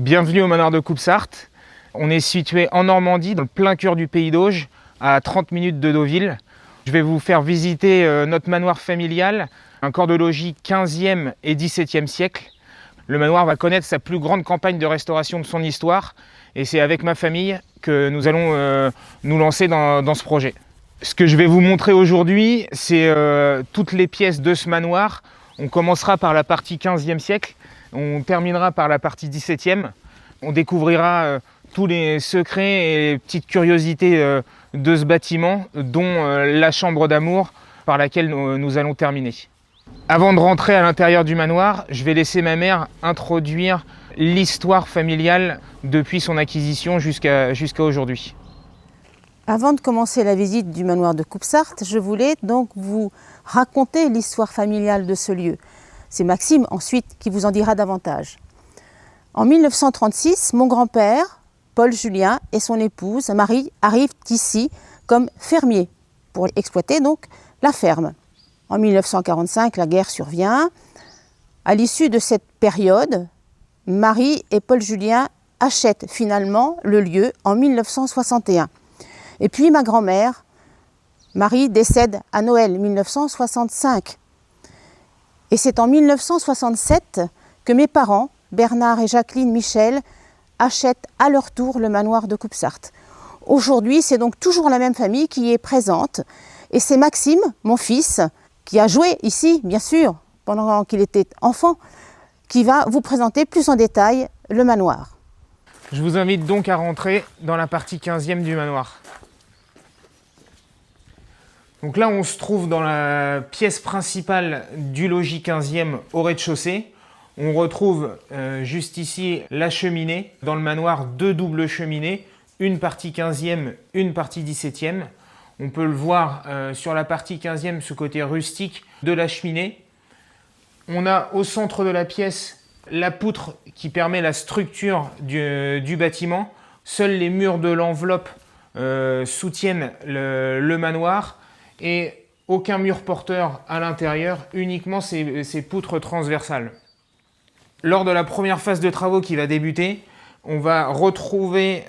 Bienvenue au manoir de Coupe-Sart. On est situé en Normandie, dans le plein cœur du pays d'Auge, à 30 minutes de Deauville. Je vais vous faire visiter notre manoir familial, un corps de logis 15e et 17e siècle. Le manoir va connaître sa plus grande campagne de restauration de son histoire et c'est avec ma famille que nous allons nous lancer dans ce projet. Ce que je vais vous montrer aujourd'hui, c'est toutes les pièces de ce manoir. On commencera par la partie 15e siècle, on terminera par la partie 17e. On découvrira tous les secrets et les petites curiosités de ce bâtiment, dont la chambre d'amour par laquelle nous allons terminer. Avant de rentrer à l'intérieur du manoir, je vais laisser ma mère introduire l'histoire familiale depuis son acquisition jusqu'à aujourd'hui. Avant de commencer la visite du manoir de Coupe-Sart, je voulais donc vous raconter l'histoire familiale de ce lieu. C'est Maxime ensuite qui vous en dira davantage. En 1936, mon grand-père, Paul Julien, et son épouse Marie arrivent ici comme fermiers pour exploiter donc la ferme. En 1945, la guerre survient. À l'issue de cette période, Marie et Paul Julien achètent finalement le lieu en 1961. Et puis ma grand-mère, Marie, décède à Noël 1965. Et c'est en 1967 que mes parents, Bernard et Jacqueline Michel, achètent à leur tour le manoir de Coupe-Sart. Aujourd'hui, c'est donc toujours la même famille qui est présente. Et c'est Maxime, mon fils, qui a joué ici, bien sûr, pendant qu'il était enfant, qui va vous présenter plus en détail le manoir. Je vous invite donc à rentrer dans la partie 15e du manoir. Donc là, on se trouve dans la pièce principale du logis 15e au rez-de-chaussée. On retrouve juste ici la cheminée. Dans le manoir, deux doubles cheminées, une partie 15e, une partie 17e. On peut le voir sur la partie 15e, ce côté rustique de la cheminée. On a au centre de la pièce la poutre qui permet la structure du bâtiment. Seuls les murs de l'enveloppe soutiennent le manoir et aucun mur porteur à l'intérieur, uniquement ces poutres transversales. Lors de la première phase de travaux qui va débuter, on va retrouver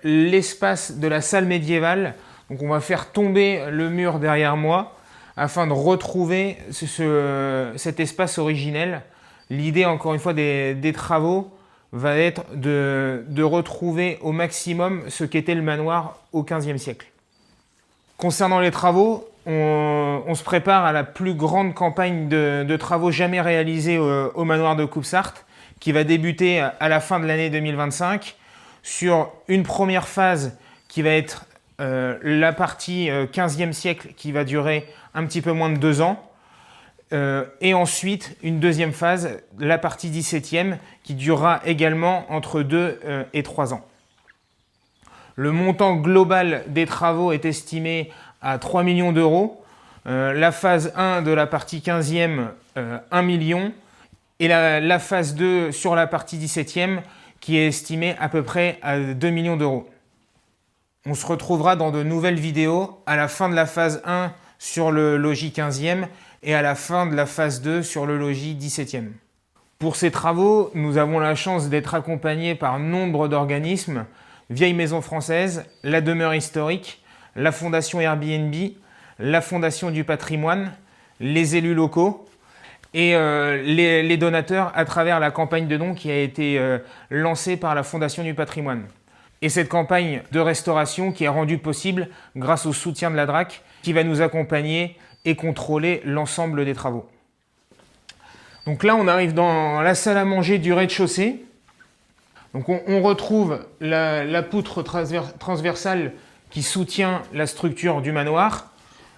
l'espace de la salle médiévale. Donc on va faire tomber le mur derrière moi afin de retrouver cet espace originel. L'idée, encore une fois, des travaux va être de retrouver au maximum ce qu'était le manoir au XVe siècle. Concernant les travaux, on se prépare à la plus grande campagne de travaux jamais réalisée au manoir de Coupe-Sart, qui va débuter à la fin de l'année 2025 sur une première phase qui va être la partie 15e siècle qui va durer un petit peu moins de 2 ans. Et ensuite, une deuxième phase, la partie 17e, qui durera également entre 2 et 3 ans. Le montant global des travaux est estimé à 3 millions d'euros. La phase 1 de la partie 15e, 1 million. Et la phase 2 sur la partie 17e, qui est estimée à peu près à 2 millions d'euros. On se retrouvera dans de nouvelles vidéos à la fin de la phase 1 sur le logis 15e et à la fin de la phase 2 sur le logis 17e. Pour ces travaux, nous avons la chance d'être accompagnés par nombre d'organismes, Vieille Maison Française, la Demeure Historique, la Fondation Airbnb, la Fondation du Patrimoine, les élus locaux et les donateurs à travers la campagne de dons qui a été lancée par la Fondation du Patrimoine. Et cette campagne de restauration qui est rendue possible grâce au soutien de la DRAC qui va nous accompagner et contrôler l'ensemble des travaux. Donc là, on arrive dans la salle à manger du rez-de-chaussée. Donc on retrouve la poutre transversale qui soutient la structure du manoir.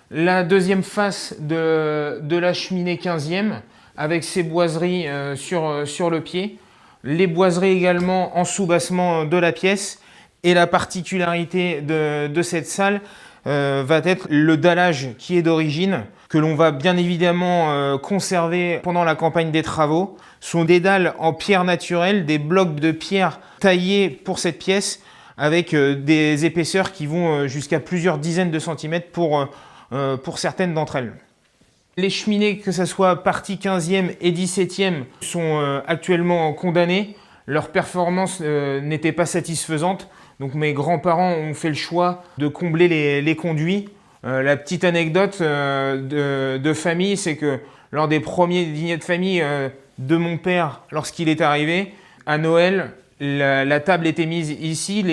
La deuxième face de la cheminée 15e avec ses boiseries sur le pied. Les boiseries également en sous-bassement de la pièce. Et la particularité de cette salle va être le dallage qui est d'origine, que l'on va bien évidemment conserver pendant la campagne des travaux. Ce sont des dalles en pierre naturelle, des blocs de pierre taillés pour cette pièce, avec des épaisseurs qui vont jusqu'à plusieurs dizaines de centimètres pour certaines d'entre elles. Les cheminées, que ce soit partie 15e et 17e, sont actuellement condamnées. leur performance n'était pas satisfaisante. Donc mes grands-parents ont fait le choix de combler les conduits. La petite anecdote de famille, c'est que lors des premiers dîners de famille de mon père, lorsqu'il est arrivé, à Noël, la table était mise ici,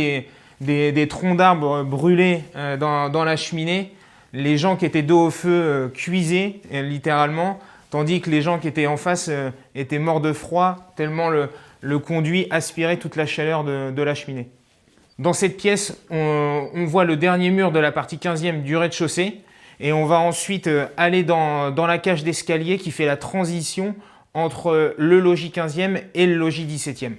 des troncs d'arbres brûlés dans la cheminée. Les gens qui étaient dos au feu cuisaient, littéralement, tandis que les gens qui étaient en face étaient morts de froid, tellement le conduit aspirait toute la chaleur de la cheminée. Dans cette pièce, on voit le dernier mur de la partie 15e du rez-de-chaussée, et on va ensuite aller dans la cage d'escalier qui fait la transition entre le logis 15e et le logis 17e.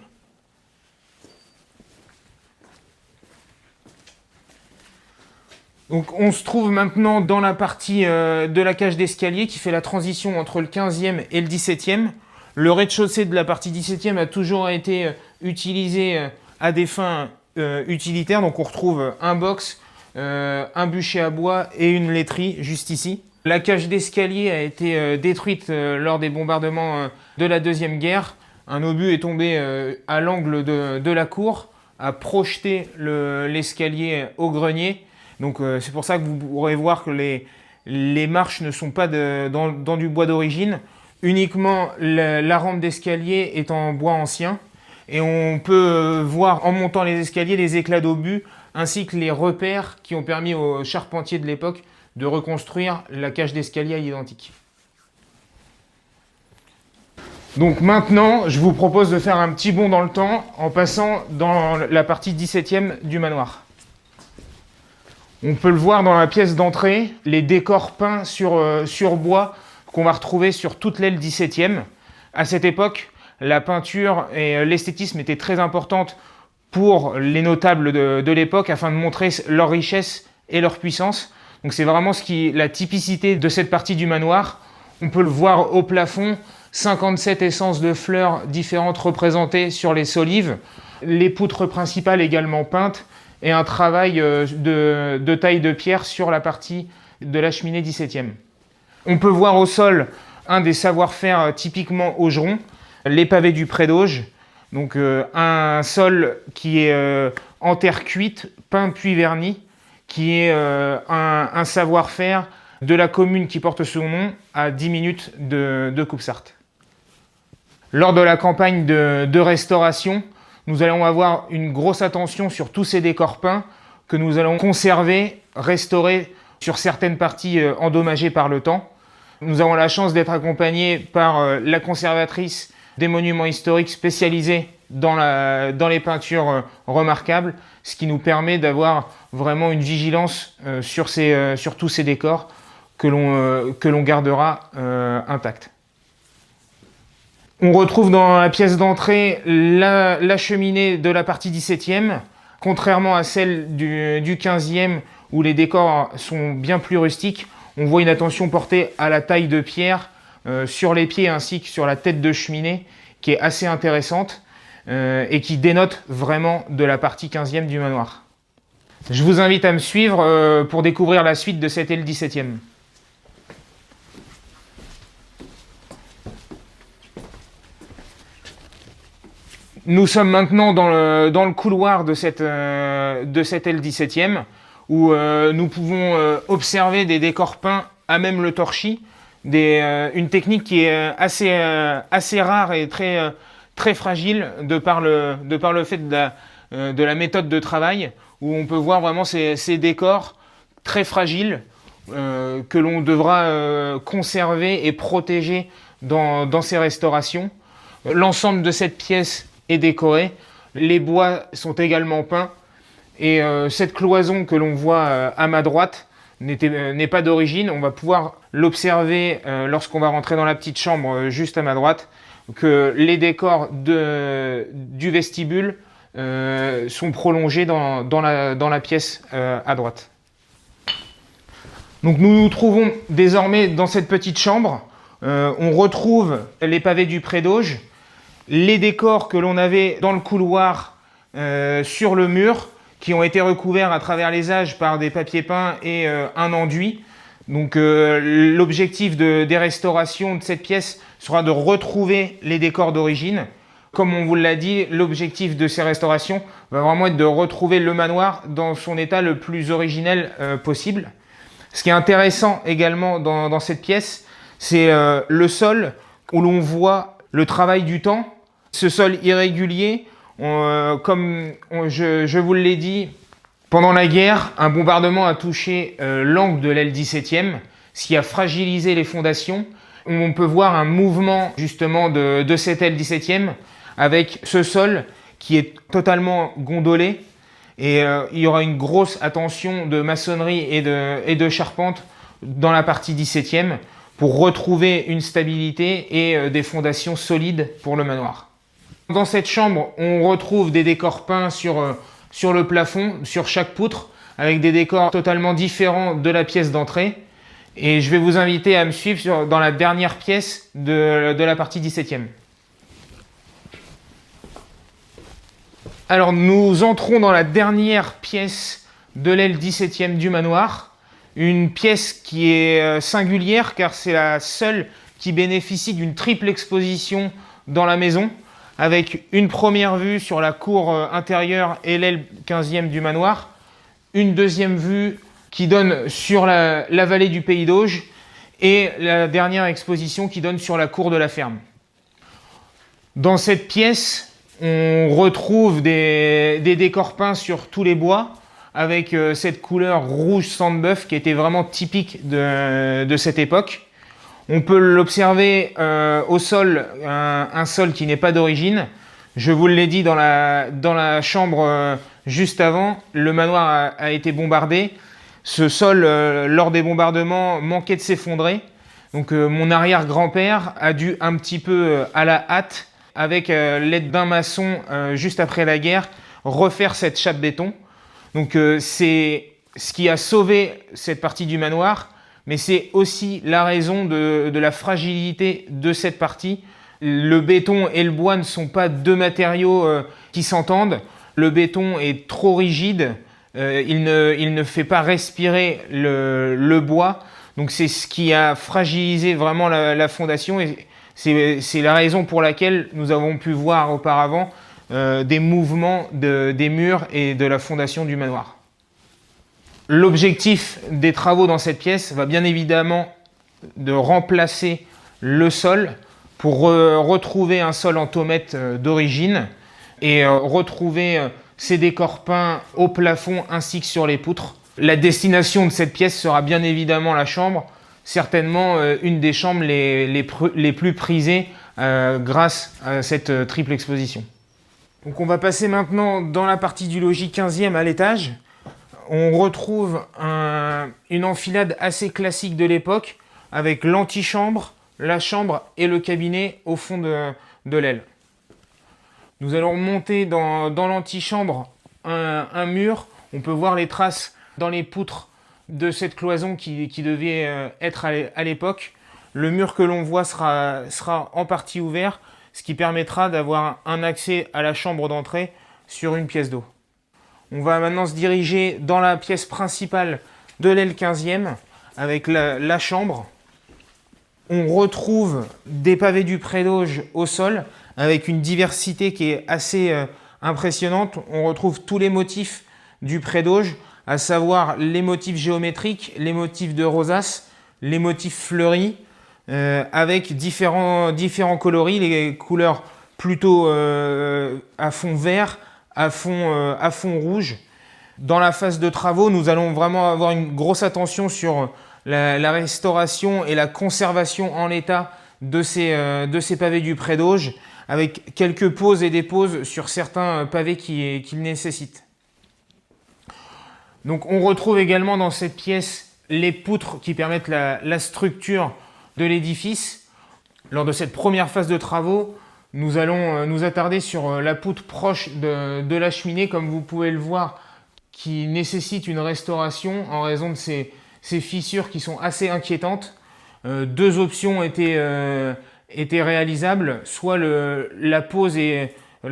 Donc on se trouve maintenant dans la partie de la cage d'escalier qui fait la transition entre le 15e et le 17e. Le rez-de-chaussée de la partie 17e a toujours été utilisé à des fins utilitaires. Donc on retrouve un box, un bûcher à bois et une laiterie juste ici. La cage d'escalier a été détruite lors des bombardements de la Deuxième Guerre. Un obus est tombé à l'angle de la cour, a projeté l'escalier au grenier. Donc c'est pour ça que vous pourrez voir que les marches ne sont pas dans du bois d'origine. Uniquement la rampe d'escalier est en bois ancien. Et on peut voir en montant les escaliers les éclats d'obus ainsi que les repères qui ont permis aux charpentiers de l'époque de reconstruire la cage d'escalier à l'identique. Donc maintenant, je vous propose de faire un petit bond dans le temps en passant dans la partie 17e du manoir. On peut le voir dans la pièce d'entrée, les décors peints sur bois qu'on va retrouver sur toute l'aile 17e. À cette époque, la peinture et l'esthétisme étaient très importantes pour les notables de l'époque afin de montrer leur richesse et leur puissance. Donc c'est vraiment la typicité de cette partie du manoir. On peut le voir au plafond, 57 essences de fleurs différentes représentées sur les solives, les poutres principales également peintes et un travail de taille de pierre sur la partie de la cheminée 17e. On peut voir au sol un des savoir-faire typiquement augeron, les pavés du Pré d'Auge, donc un sol qui est en terre cuite, peint puis verni, qui est un savoir-faire de la commune qui porte son nom à 10 minutes de Coupe-Sarthe. Lors de la campagne de restauration, nous allons avoir une grosse attention sur tous ces décors peints que nous allons conserver, restaurer sur certaines parties endommagées par le temps. Nous avons la chance d'être accompagnés par la conservatrice des monuments historiques spécialisés dans les peintures remarquables, ce qui nous permet d'avoir vraiment une vigilance sur tous ces décors que l'on gardera intacts. On retrouve dans la pièce d'entrée la cheminée de la partie 17e, contrairement à celle du 15e où les décors sont bien plus rustiques. On voit une attention portée à la taille de pierre sur les pieds ainsi que sur la tête de cheminée qui est assez intéressante et qui dénote vraiment de la partie 15e du manoir. Je vous invite à me suivre pour découvrir la suite de cette aile 17e. Nous sommes maintenant dans le couloir de cette aile 17e où nous pouvons observer des décors peints à même le torchis, une technique qui est assez rare et très fragile de par le fait de la méthode de travail, où on peut voir vraiment ces décors très fragiles que l'on devra conserver et protéger dans ces restaurations. L'ensemble de cette pièce est décoré, les bois sont également peints et cette cloison que l'on voit à ma droite n'est pas d'origine. On va pouvoir l'observer lorsqu'on va rentrer dans la petite chambre juste à ma droite, que les décors du vestibule sont prolongés dans la pièce à droite. Donc nous nous trouvons désormais dans cette petite chambre. On retrouve les pavés du Pré d'Auge, les décors que l'on avait dans le couloir sur le mur, qui ont été recouverts à travers les âges par des papiers peints et un enduit. Donc l'objectif des restaurations de cette pièce sera de retrouver les décors d'origine. Comme on vous l'a dit, l'objectif de ces restaurations va vraiment être de retrouver le manoir dans son état le plus originel possible. Ce qui est intéressant également dans cette pièce, c'est le sol où l'on voit le travail du temps. Ce sol irrégulier, je vous l'ai dit, pendant la guerre, un bombardement a touché l'angle de l'aile 17e, ce qui a fragilisé les fondations. On peut voir un mouvement justement de cette aile 17e avec ce sol qui est totalement gondolé. Et il y aura une grosse attention de maçonnerie et de charpente dans la partie 17e pour retrouver une stabilité et des fondations solides pour le manoir. Dans cette chambre, on retrouve des décors peints sur le plafond, sur chaque poutre, avec des décors totalement différents de la pièce d'entrée. Et je vais vous inviter à me suivre dans la dernière pièce de la partie 17e. Alors nous entrons dans la dernière pièce de l'aile 17e du manoir. Une pièce qui est singulière car c'est la seule qui bénéficie d'une triple exposition dans la maison, avec une première vue sur la cour intérieure et l'aile 15e du manoir, une deuxième vue qui donne sur la vallée du Pays d'Auge et la dernière exposition qui donne sur la cour de la ferme. Dans cette pièce, on retrouve des décors peints sur tous les bois avec cette couleur rouge sang de bœuf qui était vraiment typique de cette époque. On peut l'observer au sol, un sol qui n'est pas d'origine. Je vous l'ai dit dans la chambre juste avant, le manoir a été bombardé. Ce sol, lors des bombardements, manquait de s'effondrer. Donc mon arrière-grand-père a dû un petit peu à la hâte, avec l'aide d'un maçon juste après la guerre, refaire cette chape béton. Donc c'est ce qui a sauvé cette partie du manoir, mais c'est aussi la raison de la fragilité de cette partie. Le béton et le bois ne sont pas deux matériaux qui s'entendent. Le béton est trop rigide, il ne fait pas respirer le bois. Donc c'est ce qui a fragilisé vraiment la fondation et c'est la raison pour laquelle nous avons pu voir auparavant des mouvements des murs et de la fondation du manoir. L'objectif des travaux dans cette pièce va bien évidemment de remplacer le sol pour retrouver un sol en tomette d'origine et retrouver ces décors peints au plafond ainsi que sur les poutres. La destination de cette pièce sera bien évidemment la chambre, certainement une des chambres les plus prisées grâce à cette triple exposition. Donc on va passer maintenant dans la partie du logis 15e à l'étage. On retrouve une enfilade assez classique de l'époque avec l'antichambre, la chambre et le cabinet au fond de l'aile. Nous allons monter dans l'antichambre un mur. On peut voir les traces dans les poutres de cette cloison qui devait être à l'époque. Le mur que l'on voit sera en partie ouvert, ce qui permettra d'avoir un accès à la chambre d'entrée sur une pièce d'eau. On va maintenant se diriger dans la pièce principale de l'aile 15e avec la chambre. On retrouve des pavés du Pré d'Auge au sol avec une diversité qui est assez impressionnante. On retrouve tous les motifs du Pré d'Auge, à savoir les motifs géométriques, les motifs de rosaces, les motifs fleuris, avec différents coloris, les couleurs plutôt à fond vert, à fond rouge. Dans la phase de travaux, nous allons vraiment avoir une grosse attention sur la restauration et la conservation en l'état de ces pavés du Pré d'Auge, avec quelques poses et déposes sur certains pavés qu'il nécessite. Donc on retrouve également dans cette pièce les poutres qui permettent la structure de l'édifice. Lors de cette première phase de travaux, nous allons nous attarder sur la poutre proche de la cheminée, comme vous pouvez le voir, qui nécessite une restauration en raison de ces fissures qui sont assez inquiétantes. Deux options étaient réalisables, soit la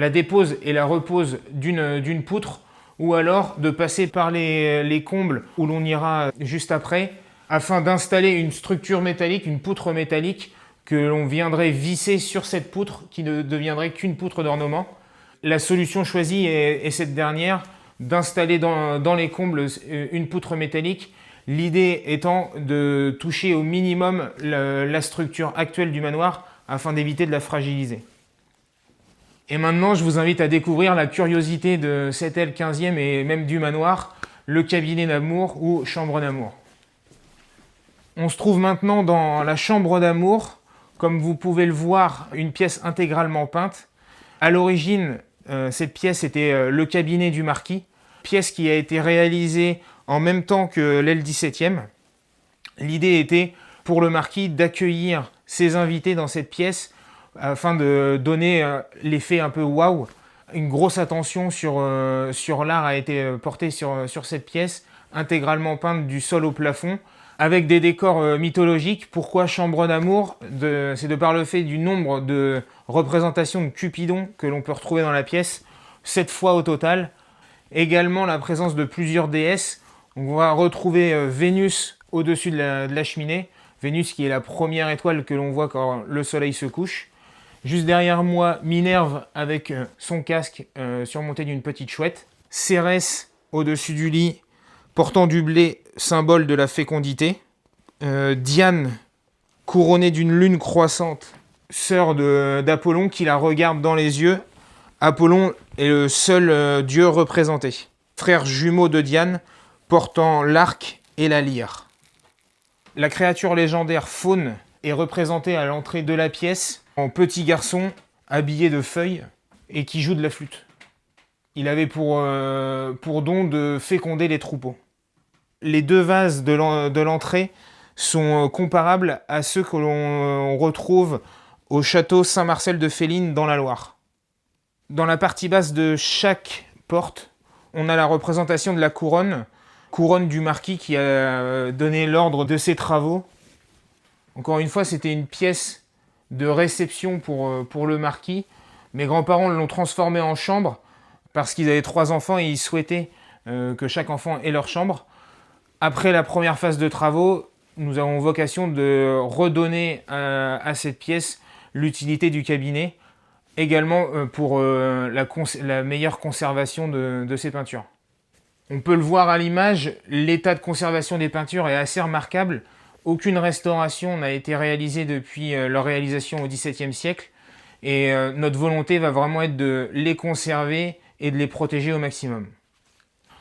dépose et la repose d'une poutre, ou alors de passer par les combles où l'on ira juste après, afin d'installer une structure métallique, une poutre métallique que l'on viendrait visser sur cette poutre qui ne deviendrait qu'une poutre d'ornement. La solution choisie est cette dernière, d'installer dans les combles une poutre métallique, l'idée étant de toucher au minimum la structure actuelle du manoir afin d'éviter de la fragiliser. Et maintenant, je vous invite à découvrir la curiosité de cette aile 15e et même du manoir, le cabinet d'amour ou chambre d'amour. On se trouve maintenant dans la chambre d'amour. Comme vous pouvez le voir, une pièce intégralement peinte. À l'origine, cette pièce était le cabinet du marquis, pièce qui a été réalisée en même temps que l'aile 17e. L'idée était pour le marquis d'accueillir ses invités dans cette pièce afin de donner l'effet un peu waouh. Une grosse attention sur l'art a été portée sur cette pièce, intégralement peinte du sol au plafond, avec des décors mythologiques. Pourquoi chambre d'amour? C'est de par le fait du nombre de représentations de Cupidon que l'on peut retrouver dans la pièce, 7 fois au total. Également la présence de plusieurs déesses. On va retrouver Vénus au-dessus de la cheminée. Vénus qui est la première étoile que l'on voit quand le soleil se couche. Juste derrière moi, Minerve avec son casque surmonté d'une petite chouette. Cérès au-dessus du lit, portant du blé, symbole de la fécondité. Diane, couronnée d'une lune croissante, sœur d'Apollon, qui la regarde dans les yeux. Apollon est le seul dieu représenté. Frère jumeau de Diane, portant l'arc et la lyre. La créature légendaire Faune est représentée à l'entrée de la pièce en petit garçon habillé de feuilles et qui joue de la flûte. Il avait pour don de féconder les troupeaux. Les deux vases de l'entrée sont comparables à ceux que l'on retrouve au château Saint-Marcel de Féline dans la Loire. Dans la partie basse de chaque porte, on a la représentation de la couronne du marquis qui a donné l'ordre de ses travaux. Encore une fois, c'était une pièce de réception pour le marquis. Mes grands-parents l'ont transformé en chambre parce qu'ils avaient 3 enfants et ils souhaitaient que chaque enfant ait leur chambre. Après la première phase de travaux, nous avons vocation de redonner à cette pièce l'utilité du cabinet, également pour la meilleure conservation de ces peintures. On peut le voir à l'image, l'état de conservation des peintures est assez remarquable. Aucune restauration n'a été réalisée depuis leur réalisation au XVIIe siècle et notre volonté va vraiment être de les conserver et de les protéger au maximum.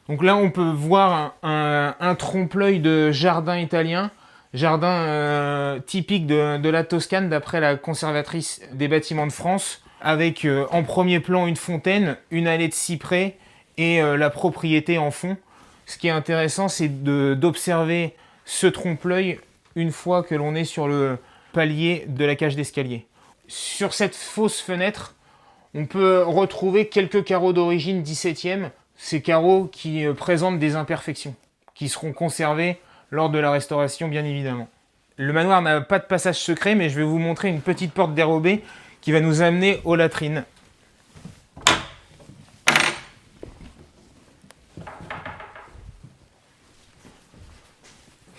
Donc là, on peut voir un trompe-l'œil de jardin italien, jardin typique de la Toscane d'après la conservatrice des bâtiments de France, avec en premier plan une fontaine, une allée de cyprès et la propriété en fond. Ce qui est intéressant, c'est d'observer ce trompe-l'œil une fois que l'on est sur le palier de la cage d'escalier. Sur cette fausse fenêtre, on peut retrouver quelques carreaux d'origine 17e, ces carreaux qui présentent des imperfections, qui seront conservés lors de la restauration bien évidemment. Le manoir n'a pas de passage secret, mais je vais vous montrer une petite porte dérobée qui va nous amener aux latrines.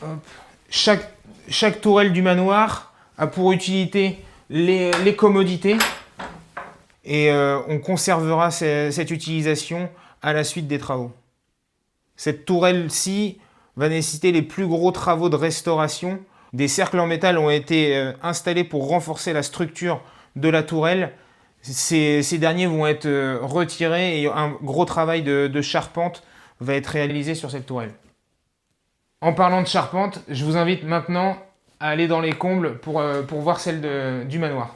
Hop. Chaque tourelle du manoir a pour utilité les commodités et on conservera cette utilisation à la suite des travaux. Cette tourelle-ci va nécessiter les plus gros travaux de restauration. Des cercles en métal ont été installés pour renforcer la structure de la tourelle. Ces derniers vont être retirés et un gros travail de charpente va être réalisé sur cette tourelle. En parlant de charpente, je vous invite maintenant à aller dans les combles pour voir celle du manoir.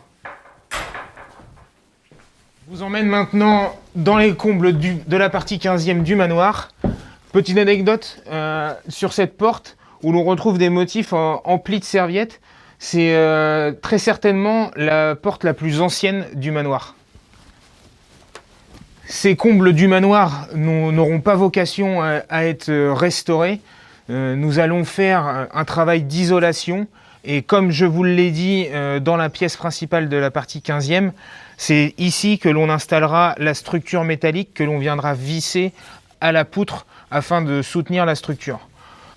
Je vous emmène maintenant dans les combles de la partie 15e du manoir. Petite anecdote sur cette porte où l'on retrouve des motifs en plis de serviettes. C'est très certainement la porte la plus ancienne du manoir. Ces combles du manoir n'auront pas vocation à être restaurés. Nous allons faire un travail d'isolation et comme je vous l'ai dit dans la pièce principale de la partie 15e, c'est ici que l'on installera la structure métallique que l'on viendra visser à la poutre afin de soutenir la structure.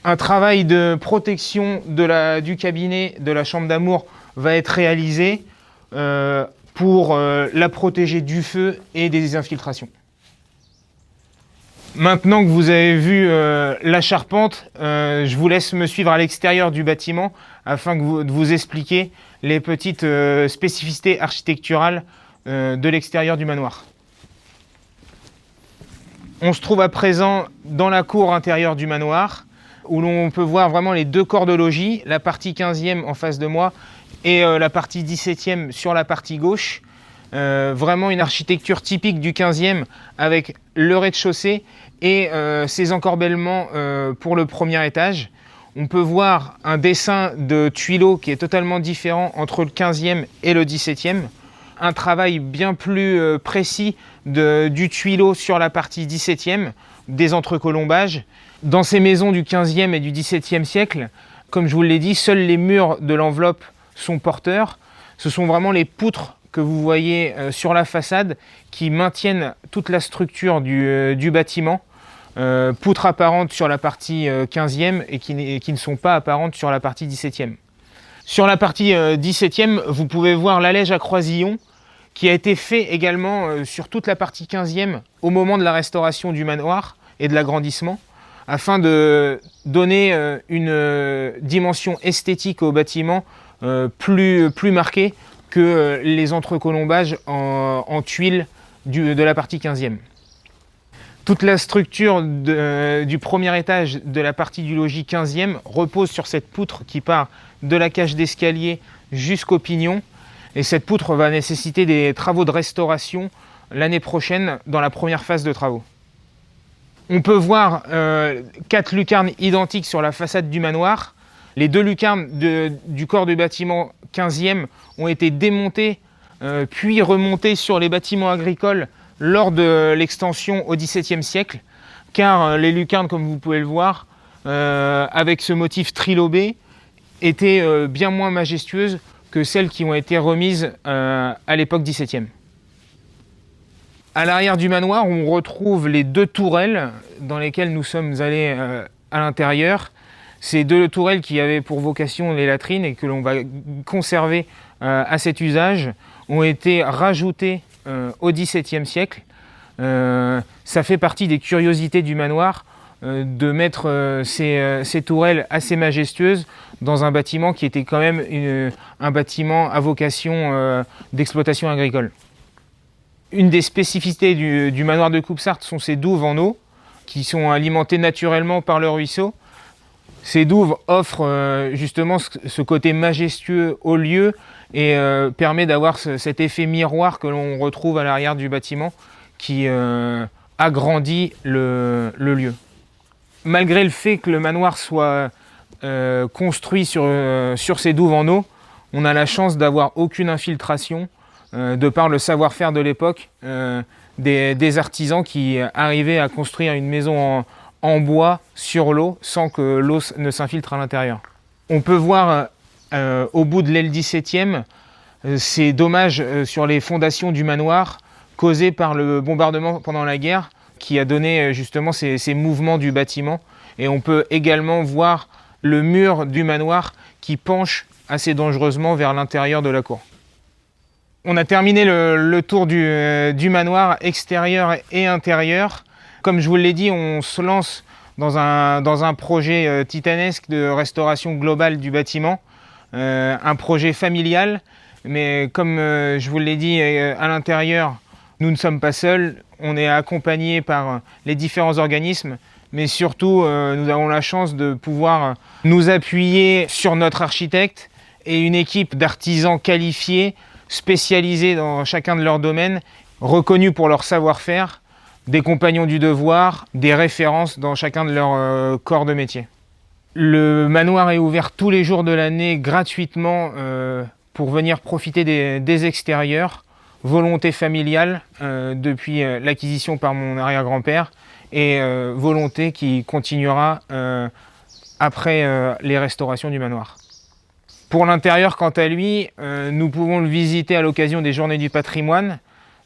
Un travail de protection du cabinet de la chambre d'amour va être réalisé pour la protéger du feu et des infiltrations. Maintenant que vous avez vu la charpente, je vous laisse me suivre à l'extérieur du bâtiment afin de vous expliquer les petites spécificités architecturales de l'extérieur du manoir. On se trouve à présent dans la cour intérieure du manoir où l'on peut voir vraiment les deux corps de logis, la partie 15e en face de moi et la partie 17e sur la partie gauche. Vraiment une architecture typique du 15e avec le rez-de-chaussée et ses encorbellements pour le premier étage. On peut voir un dessin de tuileaux qui est totalement différent entre le 15e et le 17e. Un travail bien plus précis du tuileau sur la partie 17e, des entrecolombages. Dans ces maisons du 15e et du 17e siècle, comme je vous l'ai dit, seuls les murs de l'enveloppe sont porteurs. Ce sont vraiment les poutres que vous voyez sur la façade qui maintiennent toute la structure du bâtiment. Poutres apparentes sur la partie 15e et qui ne sont pas apparentes sur la partie 17e. Sur la partie 17e, vous pouvez voir l'allège à croisillon qui a été fait également sur toute la partie 15e au moment de la restauration du manoir et de l'agrandissement, afin de donner une dimension esthétique au bâtiment plus marquée que les entrecolombages en tuiles de la partie 15e. Toute la structure du premier étage de la partie du logis 15e repose sur cette poutre qui part de la cage d'escalier jusqu'au pignon. Et cette poutre va nécessiter des travaux de restauration l'année prochaine dans la première phase de travaux. On peut voir 4 lucarnes identiques sur la façade du manoir. Les 2 lucarnes du corps du bâtiment 15e ont été démontées puis remontées sur les bâtiments agricoles lors de l'extension au XVIIe siècle, car les lucarnes, comme vous pouvez le voir, avec ce motif trilobé, étaient bien moins majestueuses que celles qui ont été remises à l'époque XVIIe. À l'arrière du manoir, on retrouve les 2 tourelles dans lesquelles nous sommes allés à l'intérieur. Ces 2 tourelles qui avaient pour vocation les latrines et que l'on va conserver à cet usage ont été rajoutées au XVIIe siècle. Ça fait partie des curiosités du manoir de mettre ces tourelles assez majestueuses dans un bâtiment qui était quand même un bâtiment à vocation d'exploitation agricole. Une des spécificités du manoir de Coupe-Sarthe sont ces douves en eau qui sont alimentées naturellement par le ruisseau. Ces douves offrent justement ce côté majestueux au lieu et permet d'avoir cet effet miroir que l'on retrouve à l'arrière du bâtiment qui agrandit le lieu. Malgré le fait que le manoir soit construit sur ces douves en eau, on a la chance d'avoir aucune infiltration de par le savoir-faire de l'époque des artisans qui arrivaient à construire une maison en bois sur l'eau sans que l'eau ne s'infiltre à l'intérieur. On peut voir au bout de l'aile 17e ces dommages sur les fondations du manoir causés par le bombardement pendant la guerre qui a donné justement ces mouvements du bâtiment. Et on peut également voir le mur du manoir qui penche assez dangereusement vers l'intérieur de la cour. On a terminé le tour du manoir extérieur et intérieur. Comme je vous l'ai dit, on se lance dans un projet titanesque de restauration globale du bâtiment, un projet familial, mais comme je vous l'ai dit à l'intérieur, nous ne sommes pas seuls, on est accompagnés par les différents organismes, mais surtout nous avons la chance de pouvoir nous appuyer sur notre architecte et une équipe d'artisans qualifiés, spécialisés dans chacun de leurs domaines, reconnus pour leur savoir-faire, des compagnons du devoir, des références dans chacun de leurs corps de métier. Le manoir est ouvert tous les jours de l'année gratuitement pour venir profiter des extérieurs, volonté familiale depuis l'acquisition par mon arrière-grand-père et volonté qui continuera après les restaurations du manoir. Pour l'intérieur, quant à lui, nous pouvons le visiter à l'occasion des Journées du patrimoine.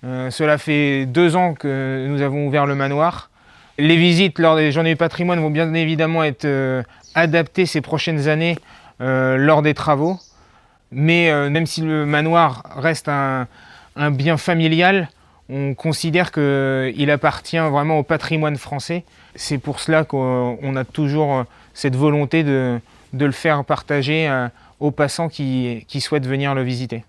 Cela fait 2 ans que nous avons ouvert le manoir. Les visites lors des Journées du patrimoine vont bien évidemment être adaptées ces prochaines années lors des travaux. Mais même si le manoir reste un bien familial, on considère qu'il appartient vraiment au patrimoine français. C'est pour cela qu'on a toujours cette volonté de le faire partager aux passants qui souhaitent venir le visiter.